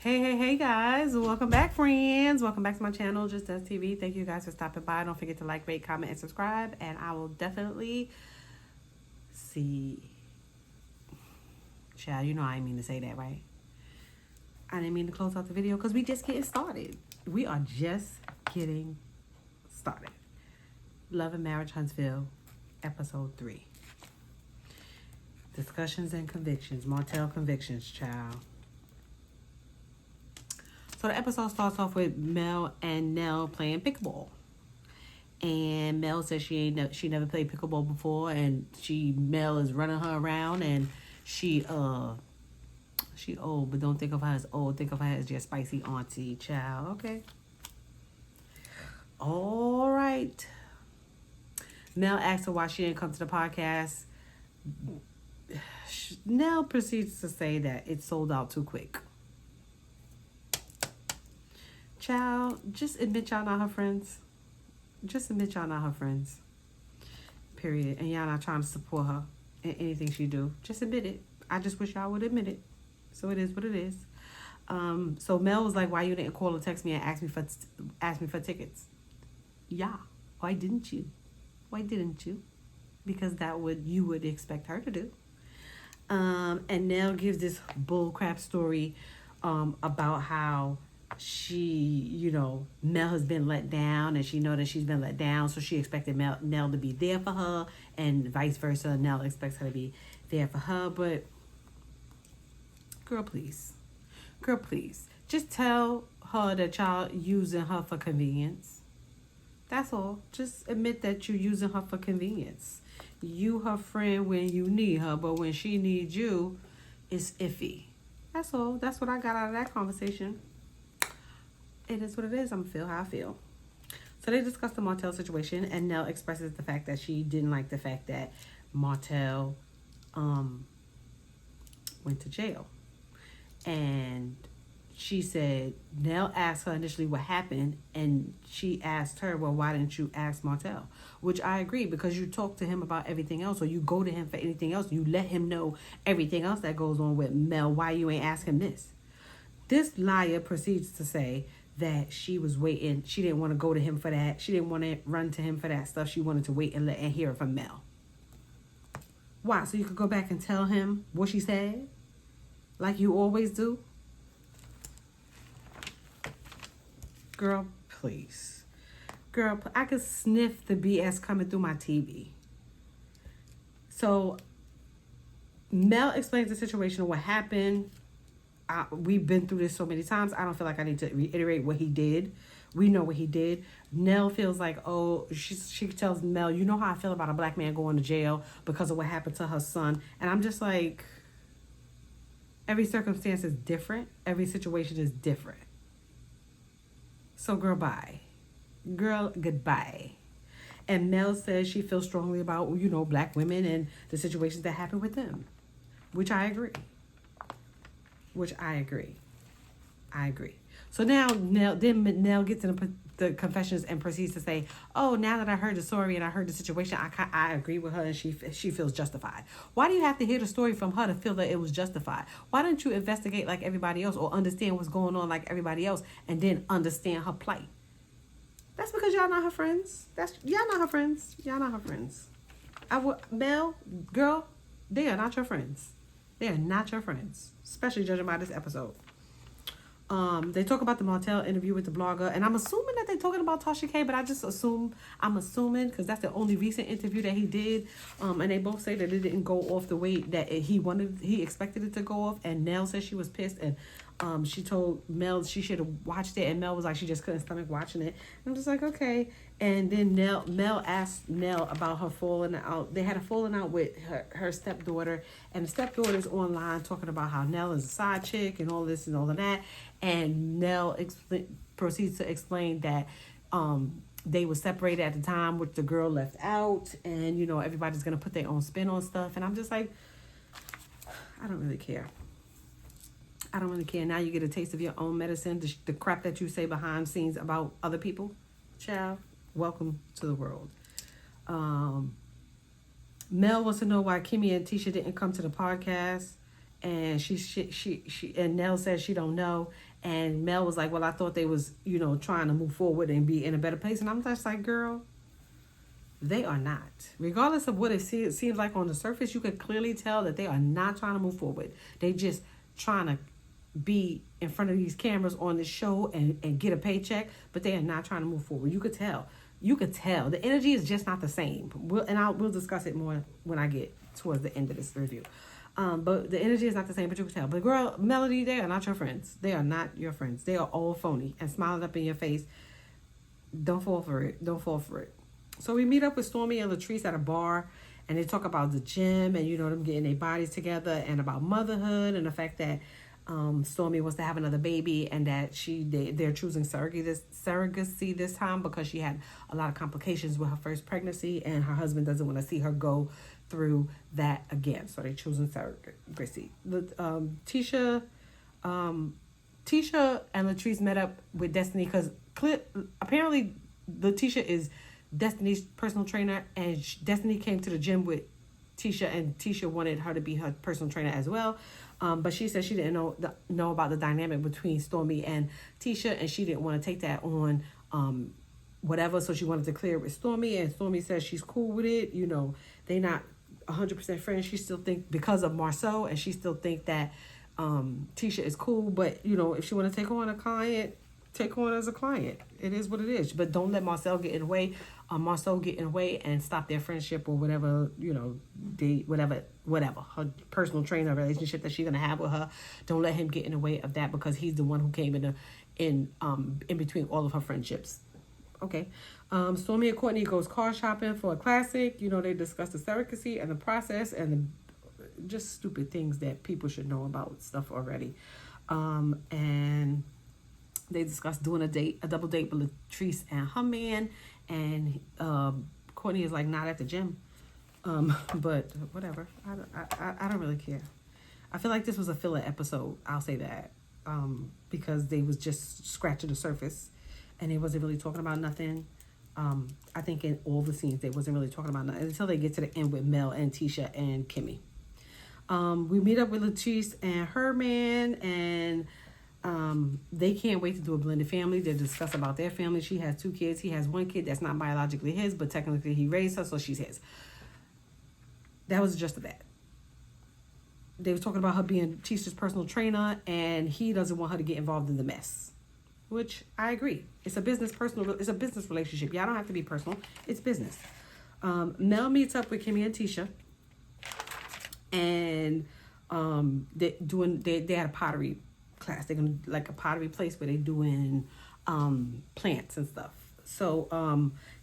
Hey guys, welcome back, friends. Welcome back to my channel, Just Us TV. Thank you guys for stopping by. Don't forget to like, rate, comment, and subscribe, and I will definitely see. Child, you know I didn't mean to say that, right? I didn't mean to close out the video because we just getting started. We are just getting started. Love and Marriage, Huntsville, episode 3. Discussions and convictions. Martell convictions, child. So the episode starts off with Mel and Nell playing pickleball. And Mel says she never played pickleball before, and Mel is running her around, and she old, but don't think of her as old. Think of her as your spicy auntie, child. Okay. All right. Nell asks her why she didn't come to the podcast. Nell proceeds to say that it sold out too quick. Child, just admit y'all not her friends. Just admit y'all not her friends. Period. And y'all not trying to support her in anything she do. Just admit it. I just wish y'all would admit it. So it is what it is. So Mel was like, why you didn't call or text me and ask me for tickets? Yeah. Why didn't you? Why didn't you? Because you would expect her to do. And Nell gives this bullcrap story about how Mel has been let down, and she know that she's been let down, so she expected Nell to be there for her, and vice versa. Nell expects her to be there for her, but girl, please, just tell her that y'all using her for convenience. That's all. Just admit that you're using her for convenience. You her friend when you need her, but when she needs you, it's iffy. That's all. That's what I got out of that conversation. It is what it is. I'm going to feel how I feel. So they discuss the Martell situation, and Nell expresses the fact that she didn't like the fact that Martell went to jail. And she said, Nell asked her initially what happened, and she asked her, well, why didn't you ask Martell? Which I agree, because you talk to him about everything else, or you go to him for anything else. You let him know everything else that goes on with Mel. Why you ain't ask him this? This liar proceeds to say that she was waiting. She didn't want to go to him for that. She didn't want to run to him for that stuff. She wanted to wait and hear it from Mel. Why? So you could go back and tell him what she said? Like you always do? Girl, please. Girl, I could sniff the BS coming through my TV. So Mel explains the situation of what happened. We've been through this so many times. I don't feel like I need to reiterate what he did. We know what he did. Nell feels like, she tells Mel, you know how I feel about a black man going to jail because of what happened to her son. And I'm just like, every circumstance is different. Every situation is different. So girl, bye. Girl, goodbye. And Mel says she feels strongly about, black women and the situations that happen with them. Which I agree. I agree. So now Nell gets into the confessions and proceeds to say, oh, now that I heard the story and I heard the situation, I agree with her, and she feels justified. Why do you have to hear the story from her to feel that it was justified? Why don't you investigate like everybody else, or understand what's going on like everybody else, and then understand her plight? That's because y'all not her friends. Y'all not her friends. Mel, girl, they are not your friends. They are not your friends, especially judging by this episode. They talk about the Martell interview with the blogger, and I'm assuming that they're talking about Tasha K, but I'm assuming because that's the only recent interview that he did. And they both say that it didn't go off the way that he expected it to go off, and Nell said she was pissed, and she told Mel she should have watched it, and Mel was like she just couldn't stomach watching it. And I'm just like, okay. And then Mel asked Nell about her falling out. They had a falling out with her stepdaughter, and the stepdaughter's online talking about how Nell is a side chick and all this and all of that. And Nell proceeds to explain that they were separated at the time, which the girl left out, and everybody's gonna put their own spin on stuff. And I'm just like, I don't really care. Now you get a taste of your own medicine, the crap that you say behind scenes about other people. Child, welcome to the world. Mel wants to know why Kimmy and Tisha didn't come to the podcast. and she and Nell says she don't know, and Mel was like, well, I thought they was, you know, trying to move forward and be in a better place, and I'm just like, girl, they are not. Regardless of what it seems like on the surface, you could clearly tell that they are not trying to move forward. They just trying to be in front of these cameras on the show and get a paycheck, but they are not trying to move forward. You could tell. You could tell. The energy is just not the same. We'll discuss it more when I get towards the end of this review. But the energy is not the same, but you can tell. But girl, Melody, they are not your friends. They are not your friends. They are all phony and smiling up in your face. Don't fall for it. Don't fall for it. So we meet up with Stormy and Latrice at a bar, and they talk about the gym and, you know, them getting their bodies together, and about motherhood and the fact that Stormy wants to have another baby, and that they're choosing surrogacy this time because she had a lot of complications with her first pregnancy, and her husband doesn't want to see her go through that again. So they're choosing surrogacy. Tisha and Latrice met up with Destiny because apparently Letitia is Destiny's personal trainer, and Destiny came to the gym with Tisha, and Tisha wanted her to be her personal trainer as well. But she said she didn't know about the dynamic between Stormy and Tisha, and she didn't want to take that on whatever, so she wanted to clear it with Stormy, and Stormy says she's cool with it. You know, they not 100% friends. She still think because of Marceau, and she still think that Tisha is cool, but you know, if she want to take on a client, take on as a client. It is what it is. But don't let Marcel get in the way. Marceau get in the way and stop their friendship or whatever, you know, whatever her personal trainer relationship that she's gonna have with her. Don't let him get in the way of that, because he's the one who came in between all of her friendships. Okay. Stormy and Courtney goes car shopping for a classic. You know, they discuss the surrogacy and the process and just stupid things that people should know about stuff already. And they discuss doing a double date with Latrice and her man, and Courtney is like, not at the gym. But whatever. I don't really care. I feel like this was a filler episode. I'll say that. Because they was just scratching the surface, and they wasn't really talking about nothing. I think in all the scenes they wasn't really talking about nothing until they get to the end with Mel and Tisha and Kimmy. We meet up with Latrice and her man, and they can't wait to do a blended family. They discuss about their family. She has 2 kids. He has 1 kid that's not biologically his, but technically he raised her, so she's his. That was just that. They were talking about her being Tisha's personal trainer, and he doesn't want her to get involved in the mess, which I agree. It's a business relationship. Y'all don't have to be personal. It's business. Mel meets up with Kimmy and Tisha, and they had a pottery class. They're gonna like a pottery place where they doing plants and stuff. So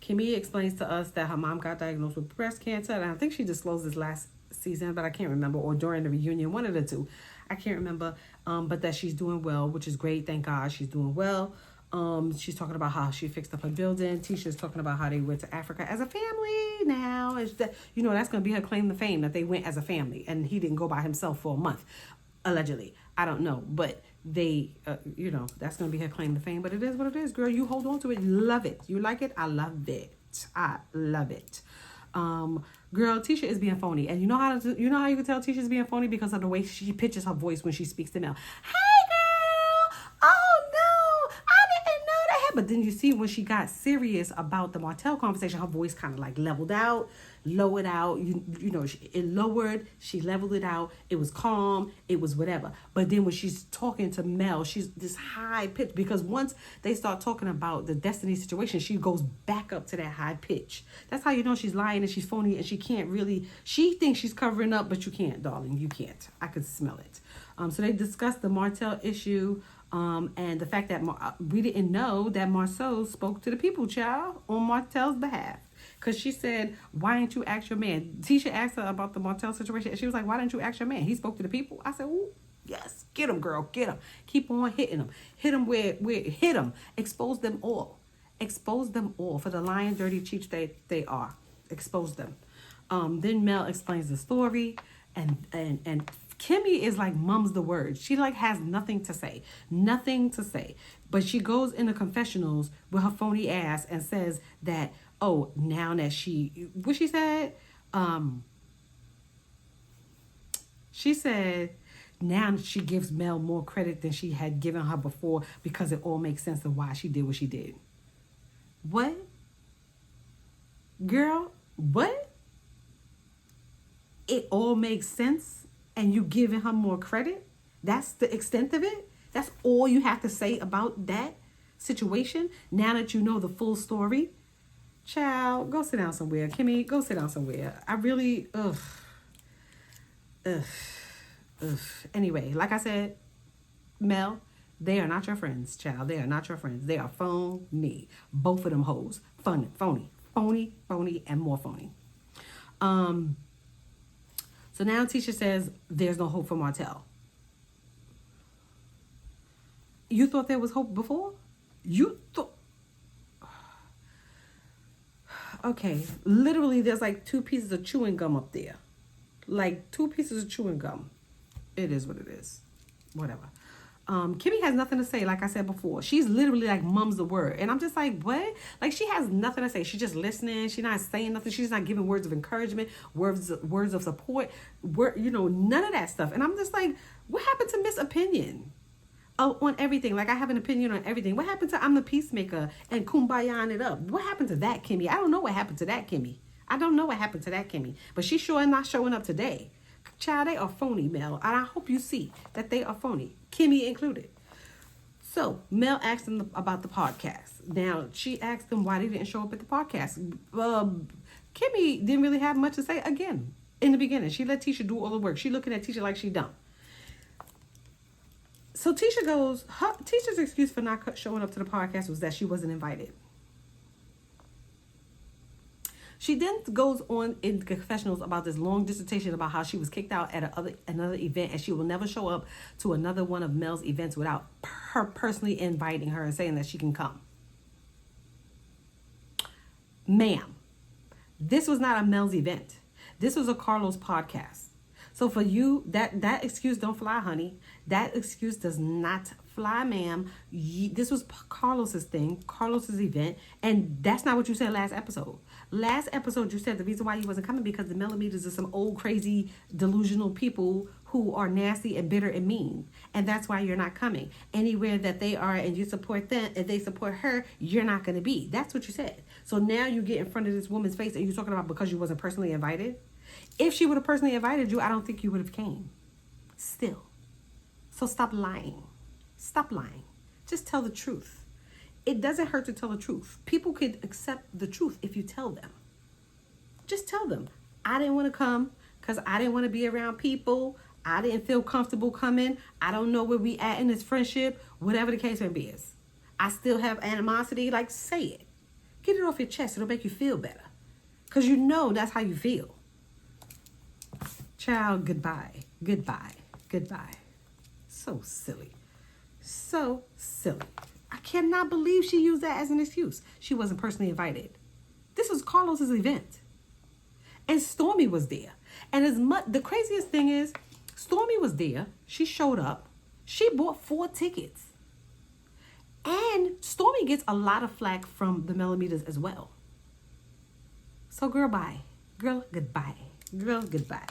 Kimmy explains to us that her mom got diagnosed with breast cancer, and I think she disclosed this last season, but I can't remember, or during the reunion, one of the two. I can't remember. But that she's doing well, which is great. Thank God she's doing well. She's talking about how she fixed up her building. Tisha's talking about how they went to Africa as a family now. Is that, you know, that's going to be her claim to fame, that they went as a family, and he didn't go by himself for a month, allegedly. I don't know, but they, you know, that's going to be her claim to fame. But it is what it is, girl. You hold on to it. Love it. You like it? I love it. I love it. Girl, Tisha is being phony, and you know how you can tell Tisha's being phony because of the way she pitches her voice when she speaks to Mel. Hey, girl! Oh no, I didn't know that. But then you see when she got serious about the Martell conversation, her voice kind of like leveled out, lowered out. You know, it lowered, she leveled it out. It was calm. It was whatever. But then when she's talking to Mel, she's this high pitch, because once they start talking about the Destiny situation, she goes back up to that high pitch. That's how you know she's lying and she's phony, and she can't really, she thinks she's covering up, but you can't, darling. You can't. I could smell it. So they discussed the Martell issue, and the fact that we didn't know that Marceau spoke to the people, child, on Martell's behalf. Because she said, why didn't you ask your man? Tisha asked her about the Martell situation, and she was like, why didn't you ask your man? He spoke to the people. I said, ooh, yes, get him, girl, get him. Keep on hitting him. Hit him where hit him. Expose them all. Expose them all for the lying, dirty cheats they are. Expose them. Then Mel explains the story, and Kimmy is like mum's the word. She like has nothing to say. But she goes into confessionals with her phony ass and says that, oh, now that what she said? She said now she gives Mel more credit than she had given her before because it all makes sense of why she did what she did. What? Girl, what? It all makes sense and you giving her more credit? That's the extent of it? That's all you have to say about that situation? Now that you know the full story? Child, go sit down somewhere. Kimmy, go sit down somewhere. I really, ugh. Anyway, like I said, Mel, they are not your friends, child. They are not your friends. They are phony. Both of them hoes. Phony, and more phony. So now Tisha says there's no hope for Martell. You thought there was hope before? You thought... Okay, literally there's like 2 pieces of chewing gum up there. Like 2 pieces of chewing gum. It is what it is. Whatever. Kimmy has nothing to say, like I said before. She's literally like mum's the word. And I'm just like, what? Like she has nothing to say. She's just listening. She's not saying nothing. She's not giving words of encouragement, words of support, none of that stuff. And I'm just like, what happened to Miss Opinion? On everything. Like I have an opinion on everything. What happened to I'm the peacemaker and kumbayaing it up? What happened to that, Kimmy? I don't know what happened to that, Kimmy. I don't know what happened to that, Kimmy. But she's sure not showing up today. Child, they are phony, Mel. And I hope you see that they are phony. Kimmy included. So, Mel asked them about the podcast. Now, she asked them why they didn't show up at the podcast. Kimmy didn't really have much to say again in the beginning. She let Tisha do all the work. She looking at Tisha like she dumb. So Tisha goes, Tisha's excuse for not showing up to the podcast was that she wasn't invited. She then goes on in confessionals about this long dissertation about how she was kicked out at another event and she will never show up to another one of Mel's events without her personally inviting her and saying that she can come. Ma'am, this was not a Mel's event. This was a Carlos podcast. So for you, that excuse don't fly, honey. That excuse does not fly, ma'am. This was Carlos's thing, Carlos's event, and that's not what you said last episode. Last episode, you said the reason why you wasn't coming because the melometers are some old, crazy, delusional people who are nasty and bitter and mean, and that's why you're not coming. Anywhere that they are and you support them and they support her, you're not going to be. That's what you said. So now you get in front of this woman's face and you're talking about because you wasn't personally invited. If she would have personally invited you, I don't think you would have came. Still. So stop lying. Stop lying. Just tell the truth. It doesn't hurt to tell the truth. People could accept the truth if you tell them. Just tell them, I didn't want to come because I didn't want to be around people. I didn't feel comfortable coming. I don't know where we at in this friendship. Whatever the case may be is. I still have animosity. Like, say it. Get it off your chest. It'll make you feel better. Because you know that's how you feel. Child, goodbye. Goodbye. Goodbye. So silly. So silly. I cannot believe she used that as an excuse. She wasn't personally invited. This was Carlos's event. And Stormy was there. And the craziest thing is, Stormy was there. She showed up. She bought 4 tickets. And Stormy gets a lot of flack from the melometers as well. So girl, bye. Girl, goodbye. Girl, goodbye.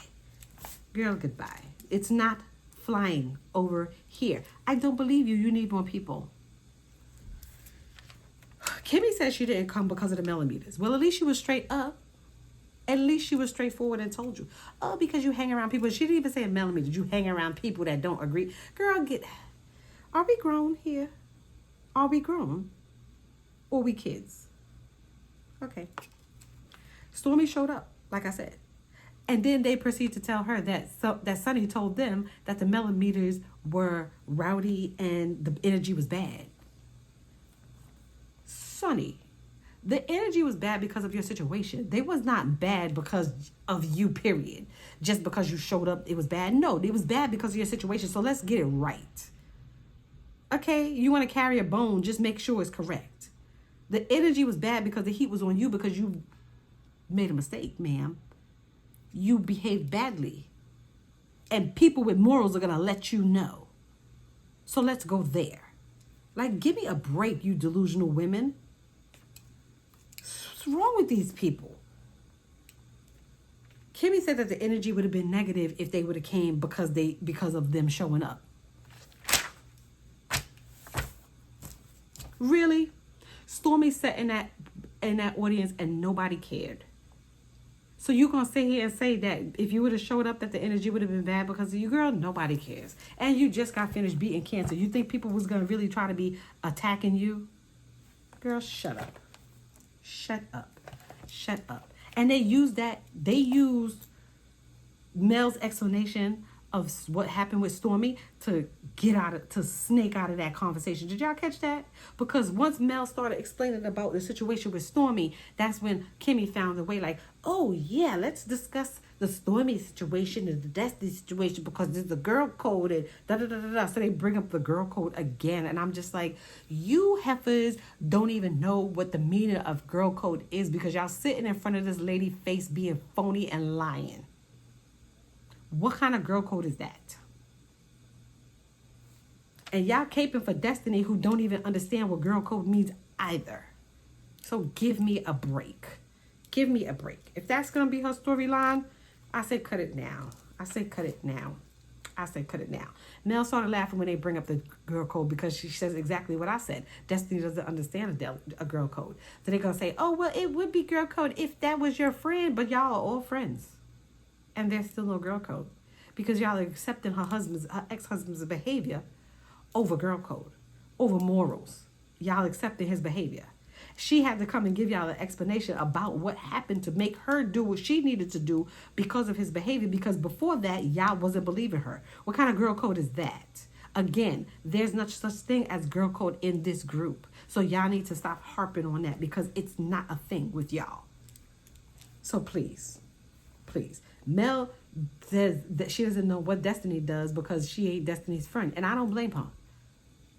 Girl, goodbye. It's not flying over here. I don't believe you. You need more people. Kimmy said she didn't come because of the melometers. Well, at least she was straight up. At least she was straightforward and told you. Oh, because you hang around people. She didn't even say melometers. You hang around people that don't agree. Girl, are we grown here? Are we grown? Or we kids? Okay. Stormy showed up, like I said. And then they proceed to tell her that Sunni told them that the melometers were rowdy and the energy was bad. Sunni, the energy was bad because of your situation. They was not bad because of you, period. Just because you showed up, it was bad. No, it was bad because of your situation. So let's get it right. Okay, you want to carry a bone, just make sure it's correct. The energy was bad because the heat was on you because you made a mistake, ma'am. You behaved badly. And people with morals are going to let you know. So let's go there. Like, give me a break, you delusional women. What's wrong with these people? Kimmy said that the energy would have been negative if they would have came because of them showing up. Really? Stormy sat in that audience and nobody cared. So you gonna sit here and say that if you would have showed up that the energy would have been bad because of you? Girl, nobody cares. And you just got finished beating cancer. You think people was gonna really try to be attacking you? Girl, shut up. Shut up. Shut up. And they used Mel's explanation of what happened with Stormy to snake out of that conversation. Did y'all catch that? Because once Mel started explaining about the situation with Stormy, that's when Kimmy found a way like, oh yeah, let's discuss the Stormy situation and the Destiny situation because there's the girl code and da-da-da-da-da. So they bring up the girl code again. And I'm just like, you heifers don't even know what the meaning of girl code is because y'all sitting in front of this lady face being phony and lying. What kind of girl code is that? And y'all caping for Destiny who don't even understand what girl code means either. So give me a break. Give me a break. If that's going to be her storyline, I say cut it now. I say cut it now. I say cut it now. Mel started laughing when they bring up the girl code because she says exactly what I said. Destiny doesn't understand a girl code. So they're going to say, oh, well, it would be girl code if that was your friend, but y'all are all friends. And there's still no girl code because y'all are accepting her ex-husband's behavior over girl code, over morals. Y'all accepting his behavior. She had to come and give y'all an explanation about what happened to make her do what she needed to do because of his behavior, because before that, y'all wasn't believing her. What kind of girl code is that? Again, there's no such thing as girl code in this group. So y'all need to stop harping on that because it's not a thing with y'all. So please. Mel says that she doesn't know what Destiny does because she ain't Destiny's friend. And I don't blame her.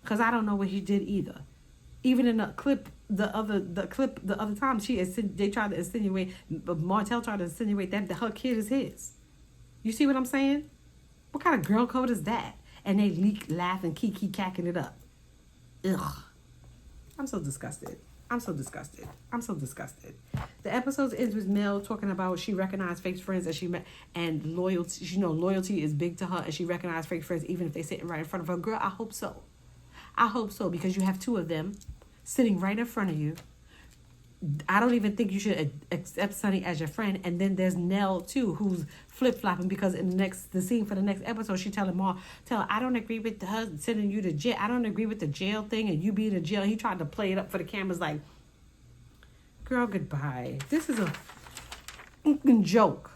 Because I don't know what he did either. Even in the clip, the other time, they tried to insinuate, Martell tried to insinuate that her kid is his. You see what I'm saying? What kind of girl code is that? And they laugh and kiki cacking it up. Ugh. I'm so disgusted. The episode ends with Mel talking about she recognized fake friends that she met and loyalty. You know, loyalty is big to her and she recognized fake friends even if they're sitting right in front of her. Girl, I hope so. Because you have two of them sitting right in front of you. I don't even think you should accept Sunny as your friend. And then there's Nell too, who's flip-flopping because in the scene for the next episode, she telling Ma, I don't agree with her sending you to jail. I don't agree with the jail thing and you being in jail. He tried to play it up for the cameras like, girl, goodbye. This is a fucking joke.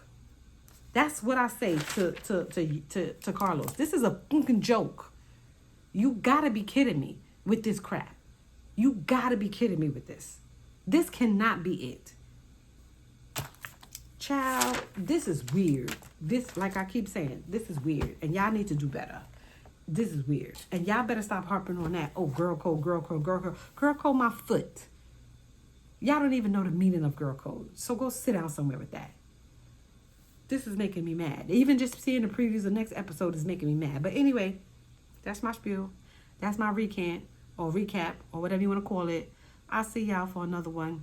That's what I say to Carlos. This is a fucking joke. You gotta be kidding me with this crap. You gotta be kidding me with this. This cannot be it. Child, this is weird. This, like I keep saying, this is weird. And y'all need to do better. This is weird. And y'all better stop harping on that. Oh, girl code. Girl code my foot. Y'all don't even know the meaning of girl code. So go sit down somewhere with that. This is making me mad. Even just seeing the previews of the next episode is making me mad. But anyway, that's my spiel. That's my recant or recap or whatever you want to call it. I'll see y'all for another one.